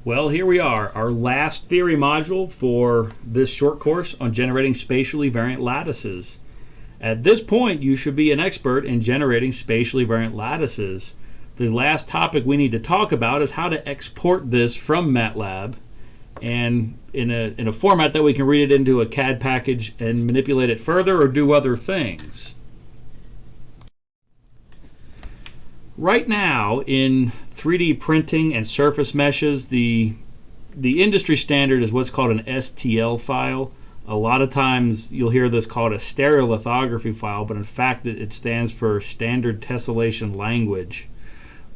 Well, here we are, our last theory module for this short course on generating spatially variant lattices. At this point, you should be an expert in generating spatially variant lattices. The last topic we need to talk about is how to export this from MATLAB and in a format that we can read it into a CAD package and manipulate it further or do other things. Right now, in 3D printing and surface meshes, the industry standard is what's called an STL file. A lot of times you'll hear this called a stereolithography file, but in fact it stands for Standard Tessellation Language.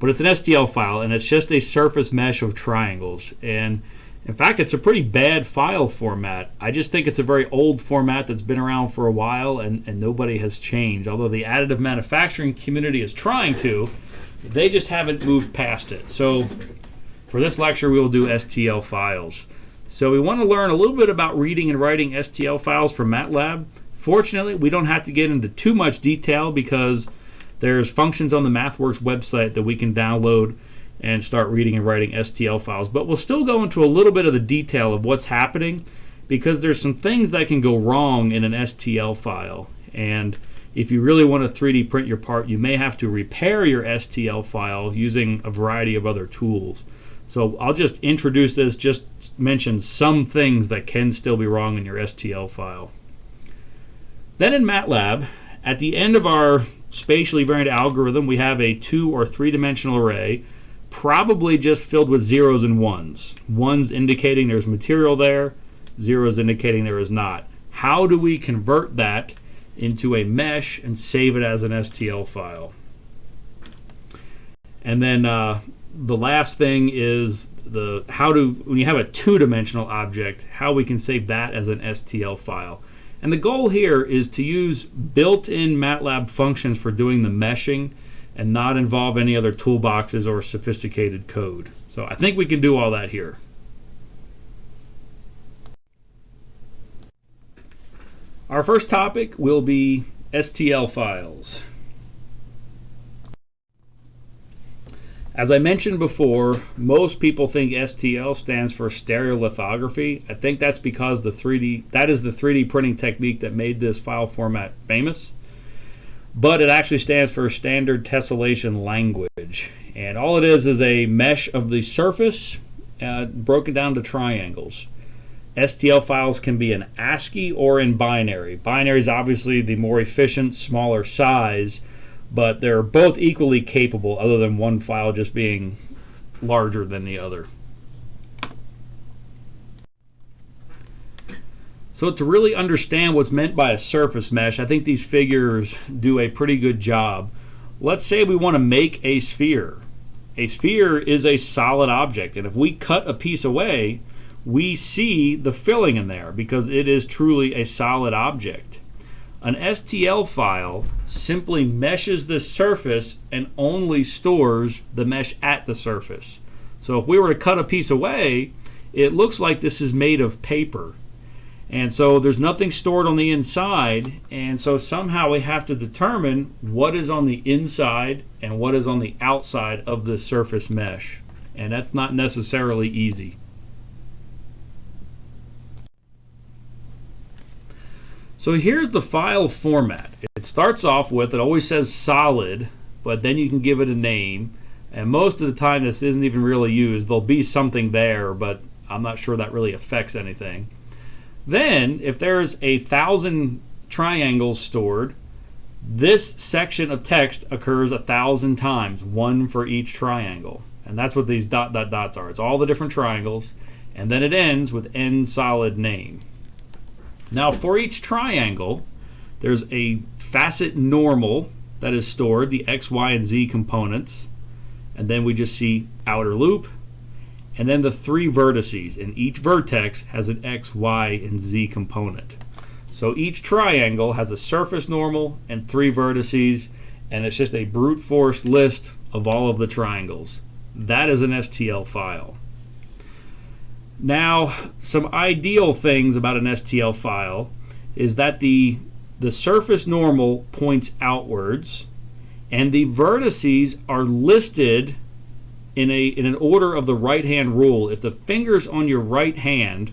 But it's an STL file, and it's just a surface mesh of triangles. And in fact, it's a pretty bad file format. I just think it's a very old format that's been around for a while, and nobody has changed. Although the additive manufacturing community is trying to, they just haven't moved past it. So for this lecture, we will do STL files. So we want to learn a little bit about reading and writing STL files from MATLAB. Fortunately, we don't have to get into too much detail because there's functions on the MathWorks website that we can download and start reading and writing STL files. But we'll still go into a little bit of the detail of what's happening because there's some things that can go wrong in an STL file. And if you really want to 3D print your part, you may have to repair your STL file using a variety of other tools. So I'll just introduce this, just mention some things that can still be wrong in your STL file. Then in MATLAB, at the end of our spatially variant algorithm, we have a 2- or 3-dimensional array, probably just filled with zeros and ones. Ones indicating there's material there, zeros indicating there is not. How do we convert that into a mesh and save it as an STL file? And then the last thing is when you have a 2-dimensional object, how we can save that as an STL file. And the goal here is to use built-in MATLAB functions for doing the meshing and not involve any other toolboxes or sophisticated code. So I think we can do all that here. Our first topic will be STL files. As I mentioned before, most people think STL stands for stereolithography. I think that's because that is the 3D printing technique that made this file format famous. But it actually stands for Standard Tessellation Language. And all it is a mesh of the surface broken down to triangles. STL files can be in ASCII or in binary. Binary is obviously the more efficient, smaller size, but they're both equally capable other than one file just being larger than the other. So to really understand what's meant by a surface mesh, I think these figures do a pretty good job. Let's say we want to make a sphere. A sphere is a solid object, and if we cut a piece away, we see the filling in there because it is truly a solid object. An STL file simply meshes the surface and only stores the mesh at the surface. So if we were to cut a piece away, it looks like this is made of paper. And so there's nothing stored on the inside, and so somehow we have to determine what is on the inside and what is on the outside of the surface mesh. And that's not necessarily easy. So here's the file format. It starts off with, it always says solid, but then you can give it a name. And most of the time this isn't even really used. There'll be something there, but I'm not sure that really affects anything. Then, if there's 1,000 triangles stored, this section of text occurs 1,000 times, one for each triangle. And that's what these ... dots are. It's all the different triangles, and then it ends with end solid name. Now for each triangle, there's a facet normal that is stored, the X, Y, and Z components, and then we just see outer loop, and then the 3 vertices, and each vertex has an X, Y, and Z component. So each triangle has a surface normal and 3 vertices, and it's just a brute force list of all of the triangles. That is an STL file. Now, some ideal things about an STL file is that the surface normal points outwards, and the vertices are listed in an order of the right hand rule. If the fingers on your right hand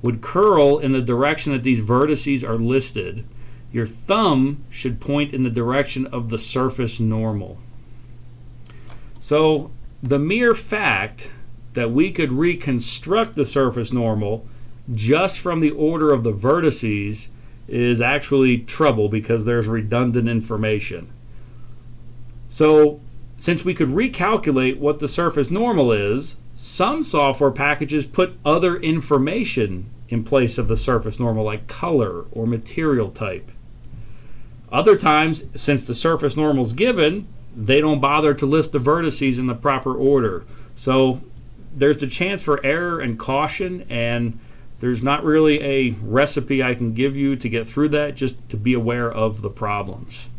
would curl in the direction that these vertices are listed, your thumb should point in the direction of the surface normal. So the mere fact that we could reconstruct the surface normal just from the order of the vertices is actually trouble, because there's redundant information. So since we could recalculate what the surface normal is, some software packages put other information in place of the surface normal, like color or material type. Other times, since the surface normal is given, they don't bother to list the vertices in the proper order. So there's the chance for error and caution, and there's not really a recipe I can give you to get through that, just to be aware of the problems.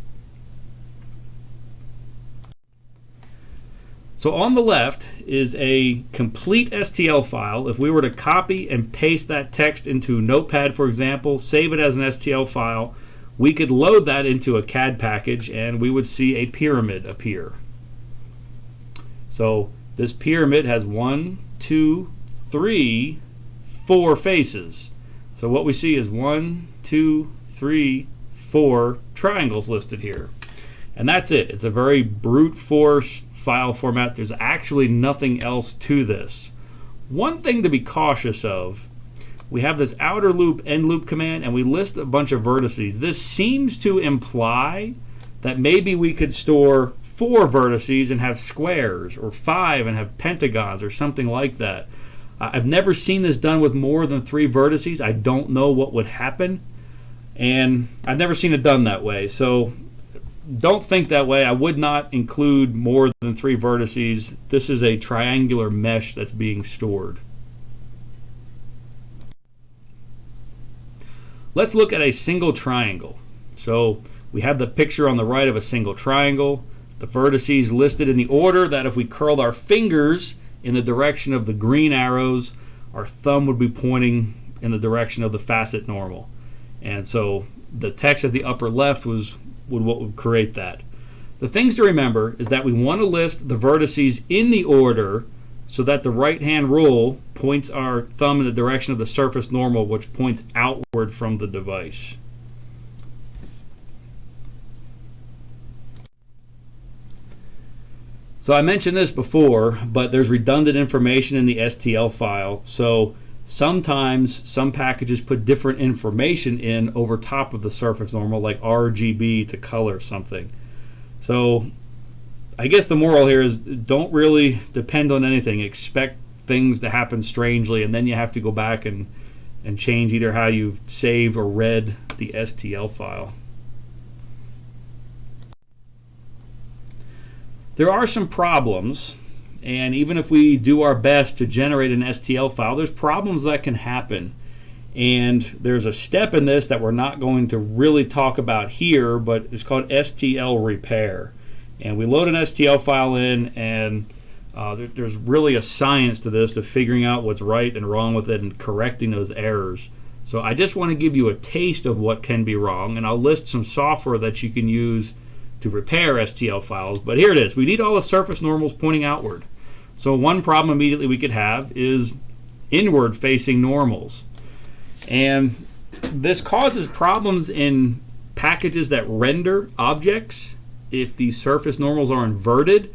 So on the left is a complete STL file. If we were to copy and paste that text into Notepad, for example, save it as an STL file, we could load that into a CAD package and we would see a pyramid appear. So this pyramid has 1, 2, 3, 4 faces. So what we see is 1, 2, 3, 4 triangles listed here. And that's it. It's a very brute force file format. There's actually nothing else to this. One thing to be cautious of: we have this outer loop, end loop command, and we list a bunch of vertices. This seems to imply that maybe we could store 4 vertices and have squares, or 5 and have pentagons, or something like that. I've never seen this done with more than 3 vertices. I don't know what would happen, and I've never seen it done that way. So don't think that way. I would not include more than 3 vertices. This is a triangular mesh that's being stored. Let's look at a single triangle. So we have the picture on the right of a single triangle. The vertices listed in the order that if we curled our fingers in the direction of the green arrows, our thumb would be pointing in the direction of the facet normal. And so the text at the upper left was what would create that. The things to remember is that we want to list the vertices in the order so that the right-hand rule points our thumb in the direction of the surface normal, which points outward from the device. So I mentioned this before, but there's redundant information in the STL file. So sometimes some packages put different information in over top of the surface normal, like RGB to color something. So I guess the moral here is don't really depend on anything. Expect things to happen strangely, and then you have to go back and change either how you've saved or read the STL file. There are some problems, and even if we do our best to generate an STL file, there's problems that can happen. And there's a step in this that we're not going to really talk about here, but it's called STL repair. And we load an STL file in, and there's really a science to this, to figuring out what's right and wrong with it and correcting those errors. So I just want to give you a taste of what can be wrong, and I'll list some software that you can use to repair STL files. But here it is. We need all the surface normals pointing outward. So one problem immediately we could have is inward facing normals. And this causes problems in packages that render objects. If the surface normals are inverted,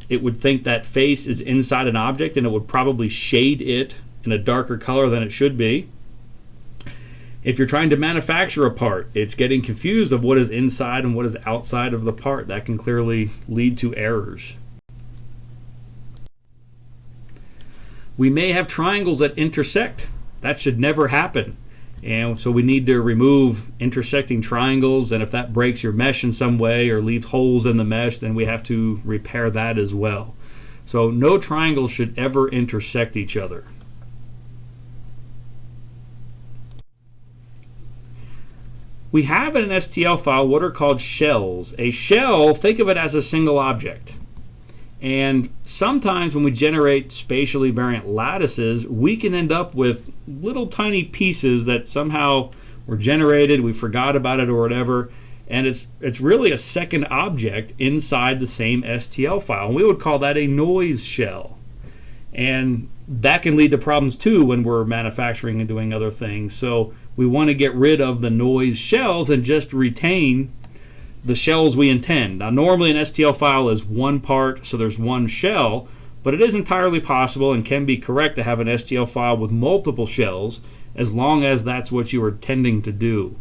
it would think that face is inside an object, and it would probably shade it in a darker color than it should be. If you're trying to manufacture a part, it's getting confused of what is inside and what is outside of the part. That can clearly lead to errors. We may have triangles that intersect. That should never happen. And so we need to remove intersecting triangles, and if that breaks your mesh in some way or leaves holes in the mesh, then we have to repair that as well. So no triangles should ever intersect each other. We have in an STL file what are called shells. A shell, think of it as a single object. And sometimes when we generate spatially variant lattices, we can end up with little tiny pieces that somehow were generated, we forgot about it or whatever, And it's really a second object inside the same STL file. And we would call that a noise shell. And that can lead to problems too when we're manufacturing and doing other things. So we want to get rid of the noise shells and just retain the shells we intend. Now normally an STL file is one part, so there's one shell, but it is entirely possible and can be correct to have an STL file with multiple shells as long as that's what you were intending to do.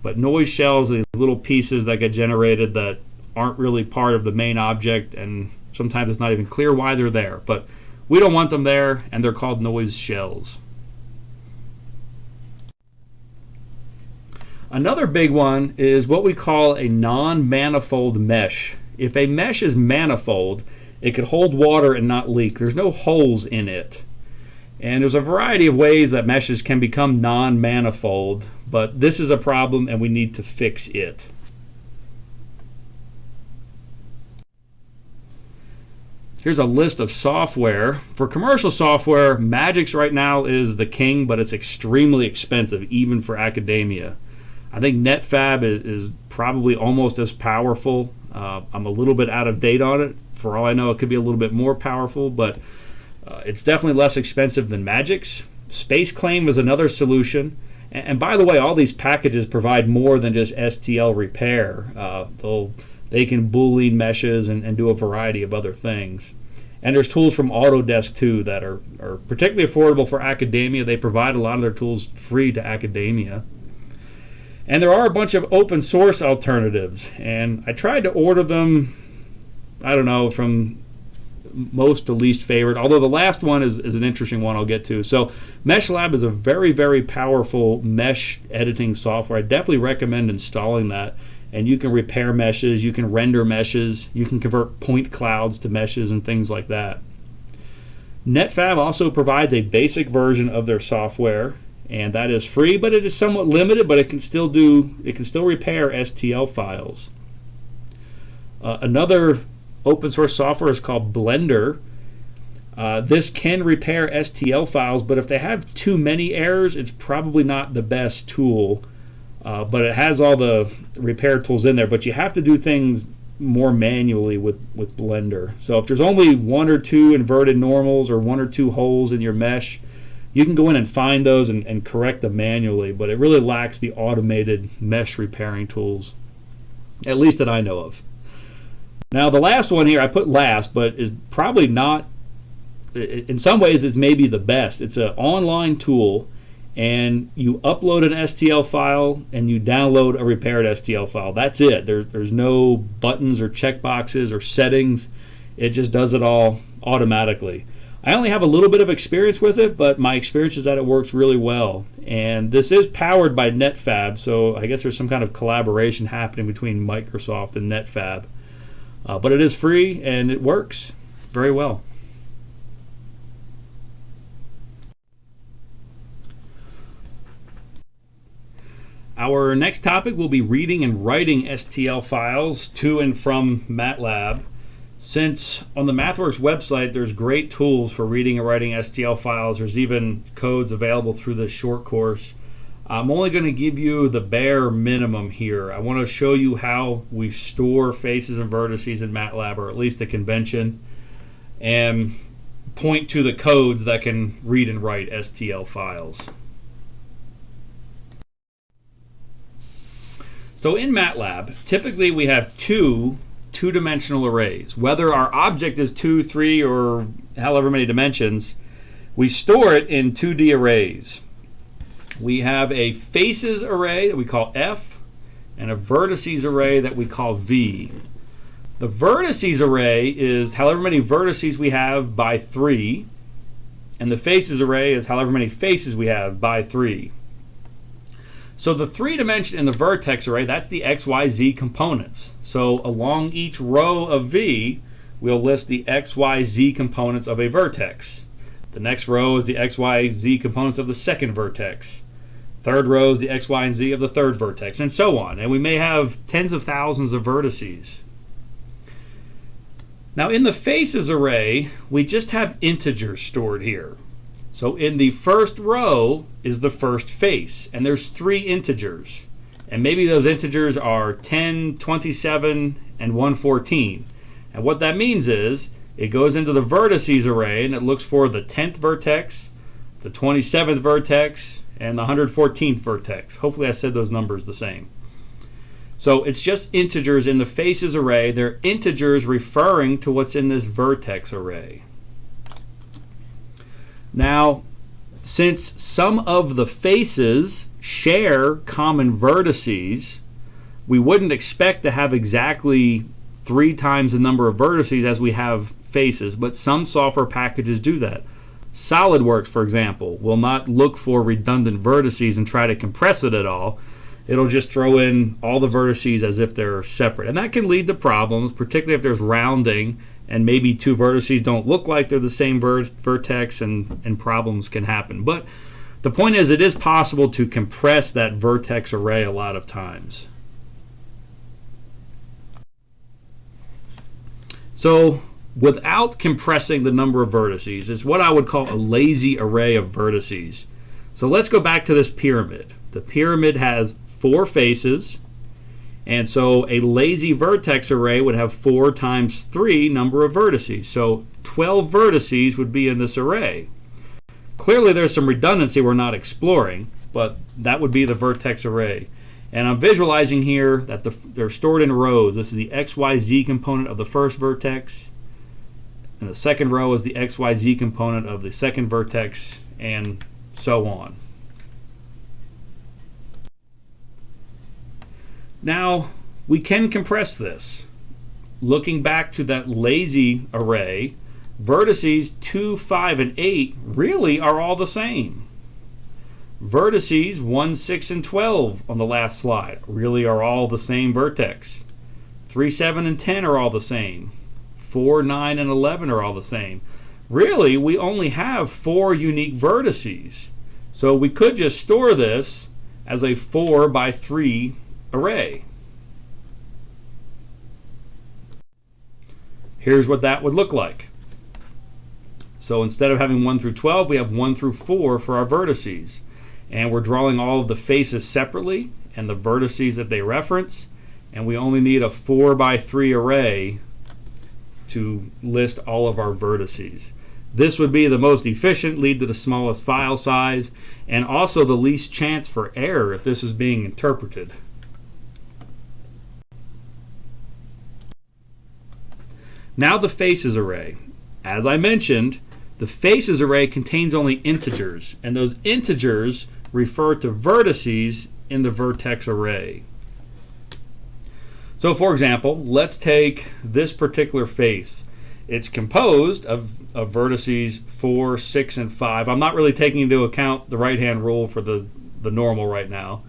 But noise shells are these little pieces that get generated that aren't really part of the main object, and sometimes it's not even clear why they're there. But we don't want them there, and they're called noise shells. Another big one is what we call a non-manifold mesh. If a mesh is manifold, it could hold water and not leak. There's no holes in it. And there's a variety of ways that meshes can become non-manifold, but this is a problem and we need to fix it. Here's a list of software. For commercial software, Magix right now is the king, but it's extremely expensive, even for academia. I think NetFab is probably almost as powerful. I'm a little bit out of date on it. For all I know, it could be a little bit more powerful, but it's definitely less expensive than Magix. SpaceClaim is another solution. And by the way, all these packages provide more than just STL repair. They can boolean meshes and do a variety of other things. And there's tools from Autodesk too that are particularly affordable for academia. They provide a lot of their tools free to academia. And there are a bunch of open source alternatives. And I tried to order them, I don't know, from most to least favorite, although the last one is an interesting one I'll get to. So MeshLab is a very, very powerful mesh editing software. I definitely recommend installing that. And you can repair meshes, you can render meshes, you can convert point clouds to meshes and things like that. NetFab also provides a basic version of their software, and that is free, but it is somewhat limited, but it can still repair STL files. Another open source software is called Blender. This can repair STL files, but if they have too many errors, it's probably not the best tool. But it has all the repair tools in there, but you have to do things more manually with Blender. So if there's only one or two inverted normals or one or two holes in your mesh, you can go in and find those and correct them manually, but it really lacks the automated mesh repairing tools, at least that I know of. Now the last one here I put last, but is probably not, in some ways it's maybe the best. It's an online tool, and you upload an STL file and you download a repaired STL file. That's it. There's no buttons or checkboxes or settings. It just does it all automatically. I only have a little bit of experience with it, but my experience is that it works really well. And this is powered by NetFab, so I guess there's some kind of collaboration happening between Microsoft and NetFab. But it is free and it works very well. Our next topic will be reading and writing STL files to and from MATLAB. Since on the MathWorks website there's great tools for reading and writing STL files, there's even codes available through this short course. I'm only going to give you the bare minimum here. I want to show you how we store faces and vertices in MATLAB, or at least the convention, and point to the codes that can read and write STL files. So in MATLAB, typically we have two-dimensional arrays. Whether our object is 2, 3, or however many dimensions, we store it in 2D arrays. We have a faces array that we call F and a vertices array that we call V. The vertices array is however many vertices we have by 3, and the faces array is however many faces we have by 3. So the 3-dimension in the vertex array, that's the X, Y, Z components. So along each row of V, we'll list the X, Y, Z components of a vertex. The next row is the X, Y, Z components of the second vertex. Third row is the X, Y, and Z of the third vertex, and so on. And we may have tens of thousands of vertices. Now in the faces array, we just have integers stored here. So in the first row is the first face, and there's 3 integers. And maybe those integers are 10, 27, and 114. And what that means is it goes into the vertices array and it looks for the 10th vertex, the 27th vertex, and the 114th vertex. Hopefully I said those numbers the same. So it's just integers in the faces array. They're integers referring to what's in this vertex array. Now, since some of the faces share common vertices, we wouldn't expect to have exactly 3 times the number of vertices as we have faces, but some software packages do that. SolidWorks, for example, will not look for redundant vertices and try to compress it at all. It'll just throw in all the vertices as if they're separate. And that can lead to problems, particularly if there's rounding and maybe 2 vertices don't look like they're the same vertex, and problems can happen. But the point is, it is possible to compress that vertex array a lot of times. So without compressing the number of vertices is what I would call a lazy array of vertices. So let's go back to this pyramid. The pyramid has 4 faces, and so a lazy vertex array would have 4 times 3 number of vertices. So 12 vertices would be in this array. Clearly there's some redundancy we're not exploring, but that would be the vertex array. And I'm visualizing here that they're stored in rows. This is the XYZ component of the first vertex, and the second row is the XYZ component of the second vertex, and so on. Now, we can compress this. Looking back to that lazy array, vertices 2, 5, and 8 really are all the same. Vertices 1, 6, and 12 on the last slide really are all the same vertex. 3, 7, and 10 are all the same. 4, 9, and 11 are all the same. Really, we only have 4 unique vertices. So we could just store this as a 4 by 3 array. Here's what that would look like. So instead of having 1 through 12, we have 1 through 4 for our vertices. And we're drawing all of the faces separately and the vertices that they reference. And we only need a 4 by 3 array to list all of our vertices. This would be the most efficient, lead to the smallest file size, and also the least chance for error if this is being interpreted. Now the faces array. As I mentioned, the faces array contains only integers, and those integers refer to vertices in the vertex array. So for example, let's take this particular face. It's composed of vertices 4, 6, and 5. I'm not really taking into account the right-hand rule for the normal right now.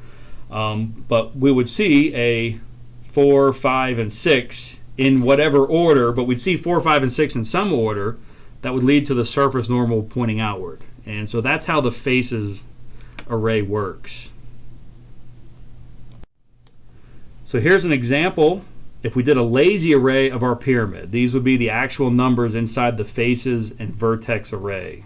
But we would see a 4, 5, and 6 in whatever order, but we'd see 4, 5, and 6 in some order that would lead to the surface normal pointing outward. And so that's how the faces array works. So here's an example. If we did a lazy array of our pyramid, these would be the actual numbers inside the faces and vertex array.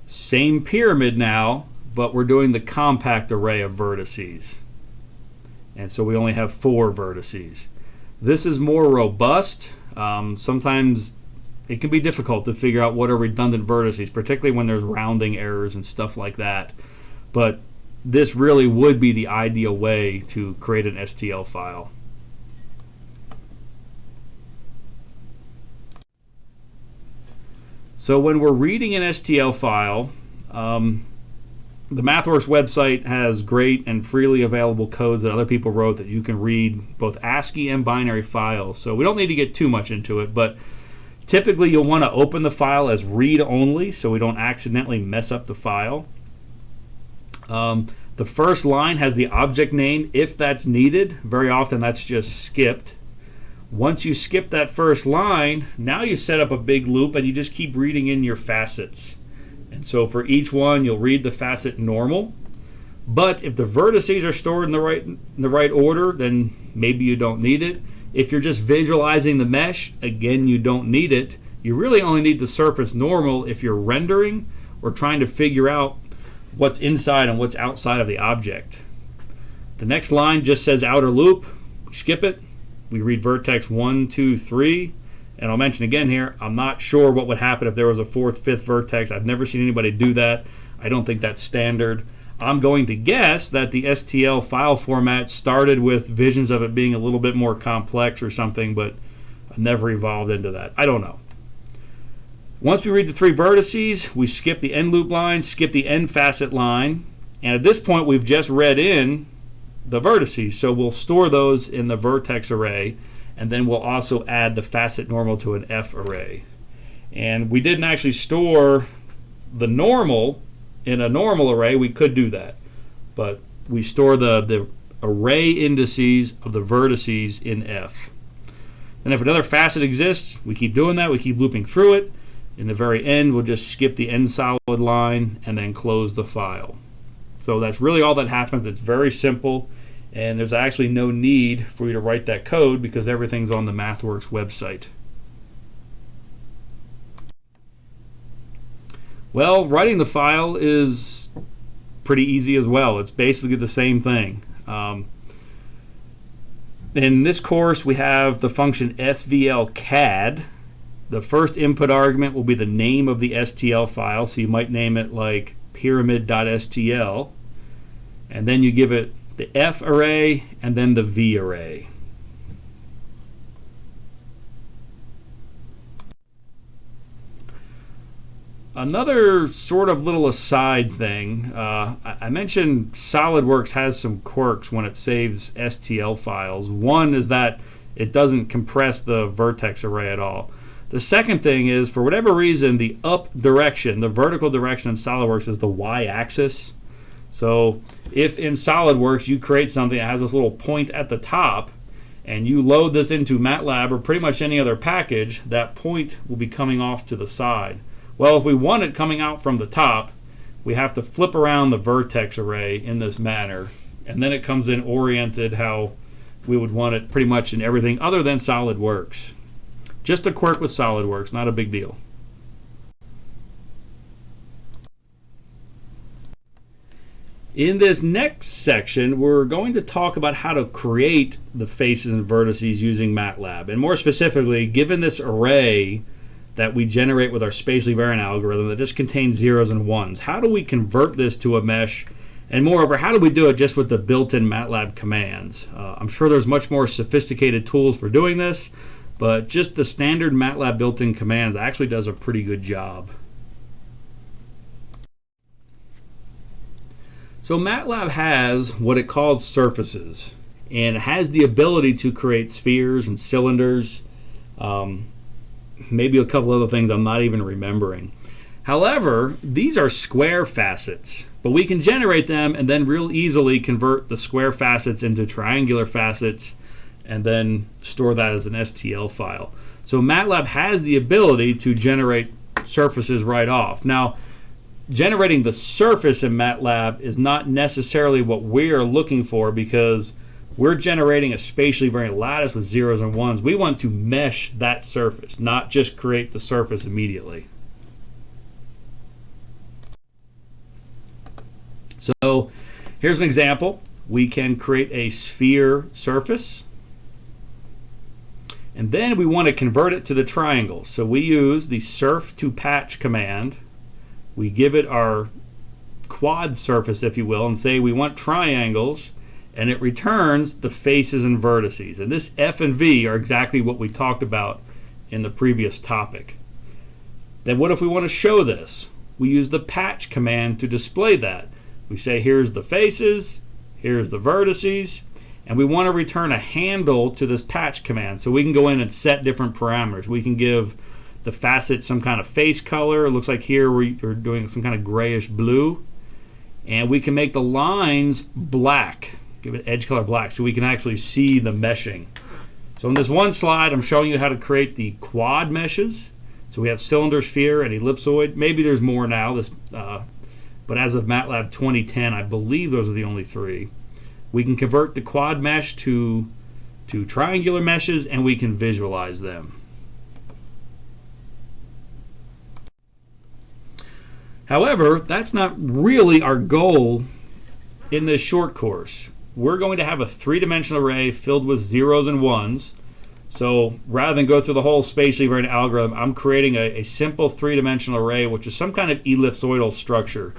Same pyramid now, but we're doing the compact array of vertices. And so we only have 4 vertices. This is more robust. Sometimes it can be difficult to figure out what are redundant vertices, particularly when there's rounding errors and stuff like that. But this really would be the ideal way to create an STL file. So when we're reading an STL file, the MathWorks website has great and freely available codes that other people wrote that you can read both ASCII and binary files. So we don't need to get too much into it, but typically you'll want to open the file as read only so we don't accidentally mess up the file. The first line has the object name if that's needed. Very often that's just skipped. Once you skip that first line, now you set up a big loop and you just keep reading in your facets. And so for each one, you'll read the facet normal. But if the vertices are stored in the right order, then maybe you don't need it. If you're just visualizing the mesh, again, you don't need it. You really only need the surface normal if you're rendering or trying to figure out what's inside and what's outside of the object. The next line just says outer loop. We skip it. We read vertex 1, 2, 3. And I'll mention again here, I'm not sure what would happen if there was a fourth, fifth vertex. I've never seen anybody do that. I don't think that's standard. I'm going to guess that the STL file format started with visions of it being a little bit more complex or something, but I've never evolved into that. I don't know. Once we read the 3 vertices, we skip the end loop line, skip the end facet line, and at this point we've just read in the vertices, so we'll store those in the vertex array, and then we'll also add the facet normal to an F array. And we didn't actually store the normal in a normal array. We could do that, but we store the array indices of the vertices in F. And if another facet exists, we keep doing that. We keep looping through it. In the very end, we'll just skip the end solid line and then close the file. So that's really all that happens. It's very simple, and there's actually no need for you to write that code because everything's on the MathWorks website. Well, writing the file is pretty easy as well. It's basically the same thing. In this course, we have the function SVL CAD. The first input argument will be the name of the STL file, so you might name it like pyramid.stl, and then you give it the F array and then the V array. Another sort of little aside thing, I mentioned SolidWorks has some quirks when it saves STL files. One is that it doesn't compress the vertex array at all. The second thing is, for whatever reason, the up direction, the vertical direction in SolidWorks is the y-axis. So if in SolidWorks you create something that has this little point at the top and you load this into MATLAB or pretty much any other package, that point will be coming off to the side. Well, if we want it coming out from the top, we have to flip around the vertex array in this manner, and then it comes in oriented how we would want it pretty much in everything other than SolidWorks. Just a quirk with SolidWorks, not a big deal. In this next section, we're going to talk about how to create the faces and vertices using MATLAB. And more specifically, given this array that we generate with our spatially variant algorithm that just contains zeros and ones, how do we convert this to a mesh? And moreover, how do we do it just with the built-in MATLAB commands? I'm sure there's much more sophisticated tools for doing this, but just the standard MATLAB built-in commands actually does a pretty good job. So MATLAB has what it calls surfaces, and it has the ability to create spheres and cylinders, maybe a couple other things I'm not even remembering. However, these are square facets, but we can generate them and then real easily convert the square facets into triangular facets and then store that as an STL file. So MATLAB has the ability to generate surfaces right off. Now, generating the surface in MATLAB is not necessarily what we're looking for because we're generating a spatially variant lattice with zeros and ones. We want to mesh that surface, not just create the surface immediately. So here's an example. We can create a sphere surface, and then we want to convert it to the triangle. So we use the surf to patch command. We give it our quad surface, if you will, and say we want triangles, and it returns the faces and vertices. And this F and V are exactly what we talked about in the previous topic. Then what if we want to show this? We use the patch command to display that. We say here's the faces, here's the vertices, and we want to return a handle to this patch command. So we can go in and set different parameters. We can give the facet some kind of face color. It looks like here we're doing some kind of grayish blue. And we can make the lines black. Give it edge color black so we can actually see the meshing. So in this one slide, I'm showing you how to create the quad meshes. So we have cylinder, sphere, and ellipsoid. Maybe there's more now, but as of MATLAB 2010, I believe those are the only 3. We can convert the quad mesh to triangular meshes, and we can visualize them. However, that's not really our goal in this short course. We're going to have a three-dimensional array filled with zeros and ones. So rather than go through the whole spatially variant algorithm, I'm creating a simple three-dimensional array, which is some kind of ellipsoidal structure.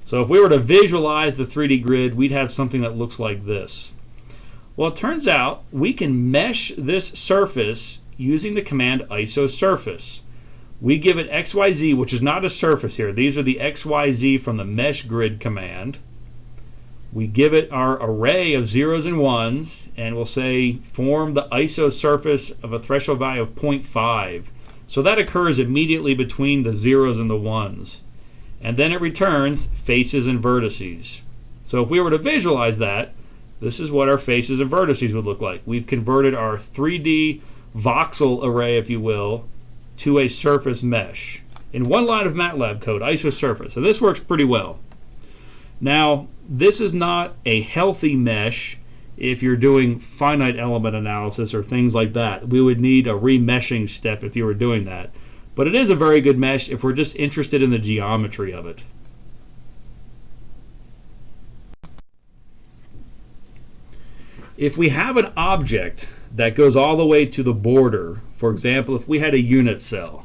So if we were to visualize the 3D grid, we'd have something that looks like this. Well, it turns out we can mesh this surface using the command isosurface. We give it XYZ, which is not a surface here. These are the XYZ from the mesh grid command. We give it our array of zeros and ones, and we'll say form the isosurface of a threshold value of 0.5. So that occurs immediately between the zeros and the ones. And then it returns faces and vertices. So if we were to visualize that, this is what our faces and vertices would look like. We've converted our 3D voxel array, if you will, to a surface mesh in one line of MATLAB code, isosurface. And this works pretty well. Now, this is not a healthy mesh if you're doing finite element analysis or things like that. We would need a remeshing step if you were doing that. But it is a very good mesh if we're just interested in the geometry of it. If we have an object that goes all the way to the border, for example, if we had a unit cell,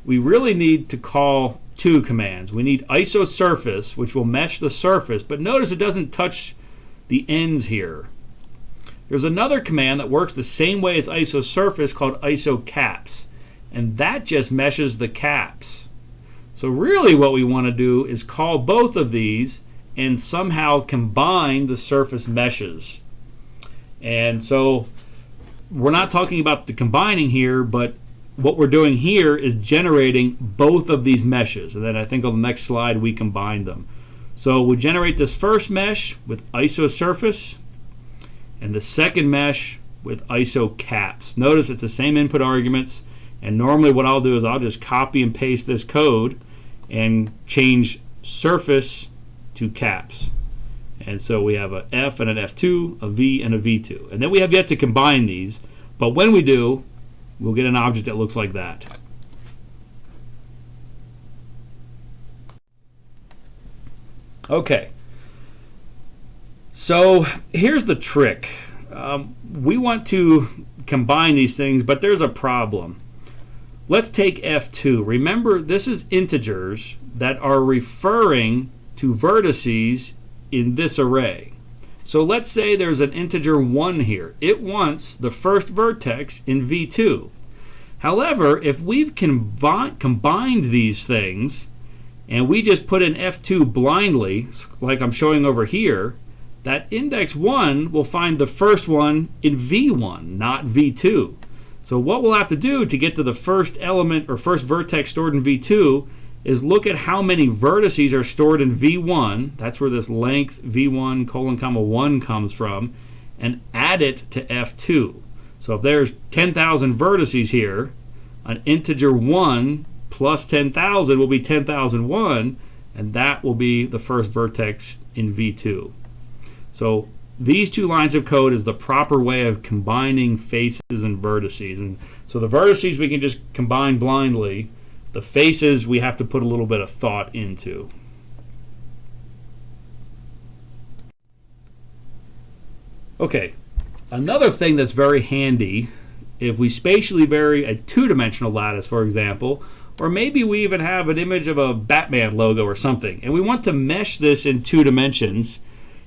we really need to call two commands. We need isosurface, which will mesh the surface, but notice it doesn't touch the ends here. There's another command that works the same way as isosurface called isocaps, and that just meshes the caps. So really what we want to do is call both of these and somehow combine the surface meshes. And so we're not talking about the combining here, but what we're doing here is generating both of these meshes. And then I think on the next slide we combine them. So we generate this first mesh with isosurface and the second mesh with isocaps. Notice it's the same input arguments. And normally what I'll do is I'll just copy and paste this code and change surface to caps. And so we have a F and an F2, a V and a V2. And then we have yet to combine these. But when we do, we'll get an object that looks like that. Okay. So here's the trick. We want to combine these things, but there's a problem. Let's take F2. Remember, this is integers that are referring to vertices in this array. So let's say there's an integer 1 here. It wants the first vertex in V2. However, if we've combined these things and we just put in F2 blindly, like I'm showing over here, that index 1 will find the first one in V1, not V2. So what we'll have to do to get to the first element or first vertex stored in V2 is look at how many vertices are stored in V1. That's where this length V1 colon comma 1 comes from, and add it to F2. So if there's 10,000 vertices here, an integer 1 plus 10,000 will be 10,001, and that will be the first vertex in V2. So these two lines of code is the proper way of combining faces and vertices. And so the vertices we can just combine blindly. The faces we have to put a little bit of thought into. Okay, another thing that's very handy, if we spatially vary a two-dimensional lattice, for example, or maybe we even have an image of a Batman logo or something, and we want to mesh this in 2 dimensions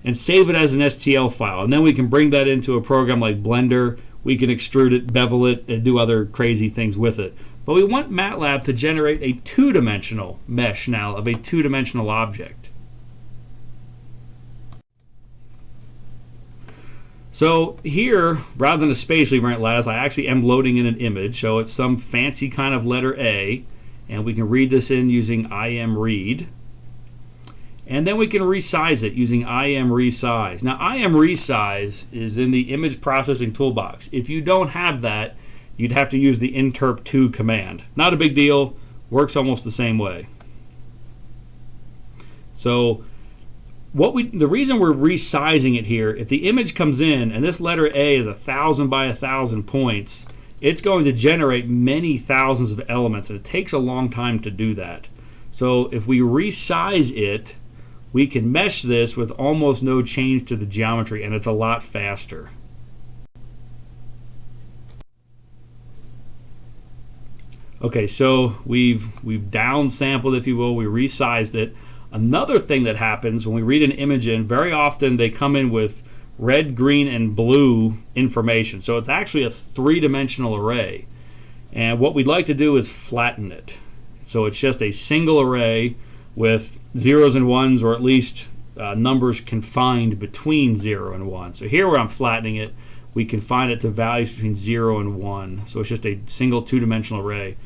and save it as an STL file. And then we can bring that into a program like Blender. We can extrude it, bevel it, and do other crazy things with it. But we want MATLAB to generate a 2-dimensional mesh now of a 2-dimensional object. So here, rather than a spatially variant lattice, I actually am loading in an image. So it's some fancy kind of letter A. And we can read this in using imread. And then we can resize it using imresize. Now, imresize is in the image processing toolbox. If you don't have that, you'd have to use the interp2 command. Not a big deal, works almost the same way. So the reason we're resizing it here, if the image comes in and this letter A is 1,000 by 1,000 points, it's going to generate many thousands of elements, and it takes a long time to do that. So if we resize it, we can mesh this with almost no change to the geometry, and it's a lot faster. Okay, so we've downsampled, if you will, we resized it. Another thing that happens when we read an image in, very often they come in with red, green, and blue information. So it's actually a three-dimensional array. And what we'd like to do is flatten it. So it's just a single array with zeros and ones, or at least numbers confined between 0 and 1. So here where I'm flattening it, we confine it to values between 0 and 1. So it's just a single two-dimensional array.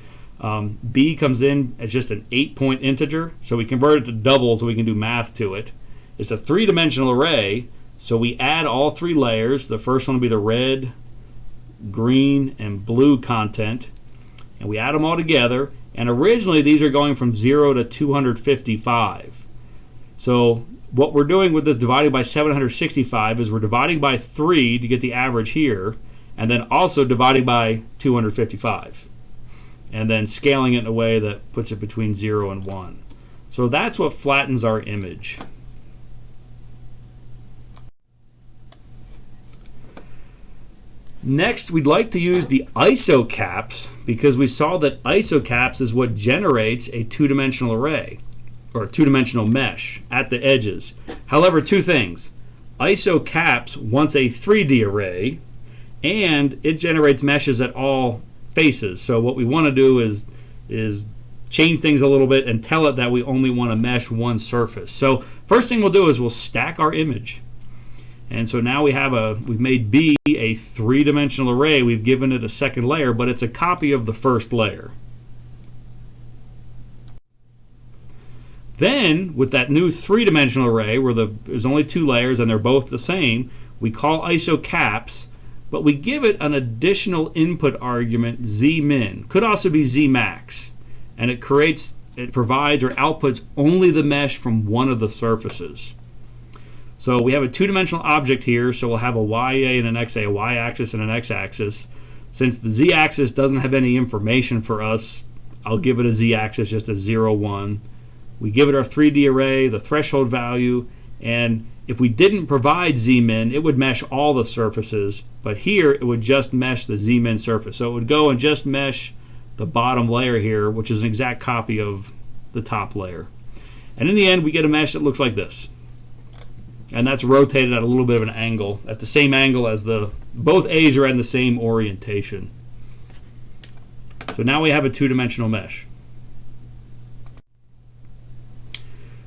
B comes in as just an 8-point integer, so we convert it to double so we can do math to it. It's a three-dimensional array, so we add all three layers. The first one will be the red, green, and blue content, and we add them all together. And originally these are going from 0 to 255. So what we're doing with this dividing by 765 is we're dividing by 3 to get the average here, and then also dividing by 255. And then scaling it in a way that puts it between 0 and 1. So that's what flattens our image. Next, we'd like to use the isocaps because we saw that isocaps is what generates a two-dimensional array, or a two-dimensional mesh at the edges. However, two things. Isocaps wants a 3D array, and it generates meshes at all faces. So what we want to do is change things a little bit and tell it that we only want to mesh one surface. So first thing we'll do is we'll stack our image. And so now we've made B a three-dimensional array. We've given it a second layer, but it's a copy of the first layer. Then, with that new three-dimensional array where there's only two layers and they're both the same, we call isocaps, but we give it an additional input argument, zmin. Could also be zmax. And it provides or outputs only the mesh from one of the surfaces. So we have a two-dimensional object here, so we'll have a YA and an XA, a Y-axis and an X-axis. Since the Z-axis doesn't have any information for us, I'll give it a Z-axis, just a 0, 1. We give it our 3D array, the threshold value, and if we didn't provide zmin, it would mesh all the surfaces, but here it would just mesh the zmin surface. So it would go and just mesh the bottom layer here, which is an exact copy of the top layer. And in the end, we get a mesh that looks like this. And that's rotated at a little bit of an angle, at the same angle as both A's are in the same orientation. So now we have a two-dimensional mesh.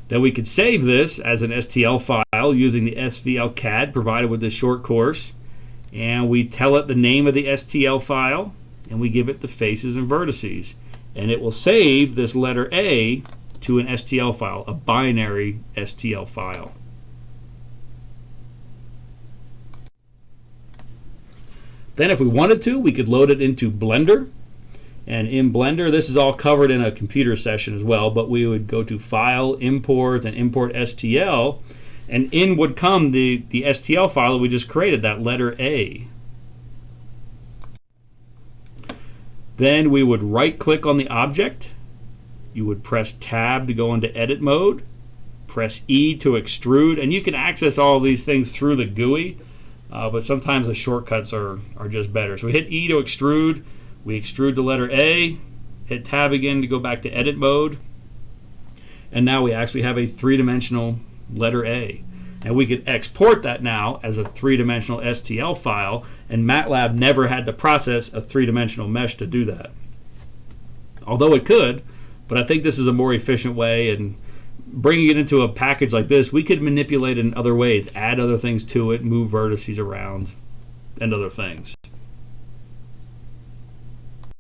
Then we could save this as an STL file using the SVL CAD provided with this short course. And we tell it the name of the STL file, and we give it the faces and vertices. And it will save this letter A to an STL file, a binary STL file. Then if we wanted to, we could load it into Blender. And in Blender, this is all covered in a computer session as well, but we would go to File, Import, and Import STL. And in would come the STL file that we just created, that letter A. Then we would right-click on the object. You would press Tab to go into Edit mode. Press E to extrude. And you can access all of these things through the GUI. But sometimes the shortcuts are just better. So we hit E to extrude, we extrude the letter A, hit Tab again to go back to edit mode, and now we actually have a three-dimensional letter A. And we could export that now as a three-dimensional STL file, and MATLAB never had to process a three-dimensional mesh to do that. Although it could, but I think this is a more efficient way, and bringing it into a package like this, we could manipulate it in other ways, add other things to it, move vertices around, and other things.